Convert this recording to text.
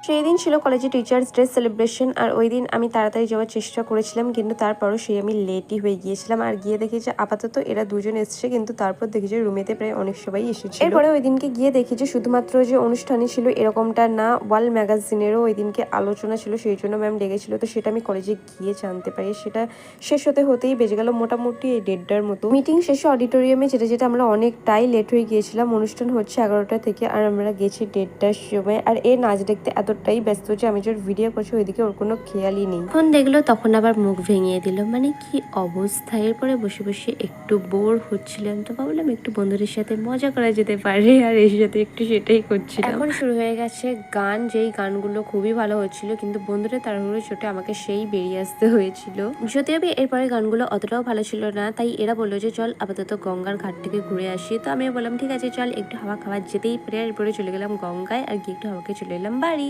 সেই দিন ছিল কলেজে টিচার্স ডে সেলিব্রেশন, আর ওই দিন আমি তাড়াতাড়ি যাওয়ার চেষ্টা করেছিলাম, কিন্তু তারপরও সেই আমি লেটই হয়ে গিয়েছিলাম। আর গিয়ে দেখি যে আপাতত এরা দুজন এসছে, কিন্তু তারপর দেখি যে রুমেতে প্রায় অনেক সবাই এসেছিল। এরপরে ওই দিনকে গিয়ে দেখি যে শুধুমাত্র যে অনুষ্ঠানই ছিল এরকমটা না, ওয়ার্ল্ড ম্যাগাজিনেরও ওই দিনকে আলোচনা ছিল, সেই জন্য ম্যাম ডেকেছিল। তো সেটা আমি কলেজে গিয়ে জানতে পারি। সেটা শেষ হতেই বেজে গেল মোটামুটি এই 1:30টার মতো। মিটিং শেষে অডিটোরিয়ামে যেতে আমরা অনেকটাই লেট হয়ে গিয়েছিলাম। অনুষ্ঠান হচ্ছে 11টা থেকে, আর আমরা গেছি 1:30টার সময়। আর এ নাচ দেখতে এতটাই ব্যস্ত যে আমি যে ভিডিও করছি ওইদিকে ওর কোনো খেয়ালই নেই। ফোন দেখলো তখন আবার মুখ ভেঙিয়ে দিল, মানে কি অবস্থা। এরপরে বসে বসে একটু বোর হচ্ছিলাম, তো ভাবলাম একটু বন্ধুদের সাথে মজা করা যেতে পারে, আর এর সাথে একটু সেটাই করছিলাম। এখন শুরু হয়ে গেছে গান, যেই গানগুলো খুবই ভালো হচ্ছিল, কিন্তু বন্ধুরা তাড়াহুড়ো চোটে আমাকে সেই বেরিয়ে আসতে হয়েছিল। যদিও আমি এরপরে গানগুলো অতটাও ভালো ছিল না, তাই এরা বললো যে চল আপাতত গঙ্গার ঘাট থেকে ঘুরে আসি। তো আমি বললাম ঠিক আছে চল, একটু হাওয়া খাওয়া যেতেই পারে। এরপরে চলে গেলাম গঙ্গায়, আর গিয়ে একটু হাওয়াকে চলে এলাম বাড়ি।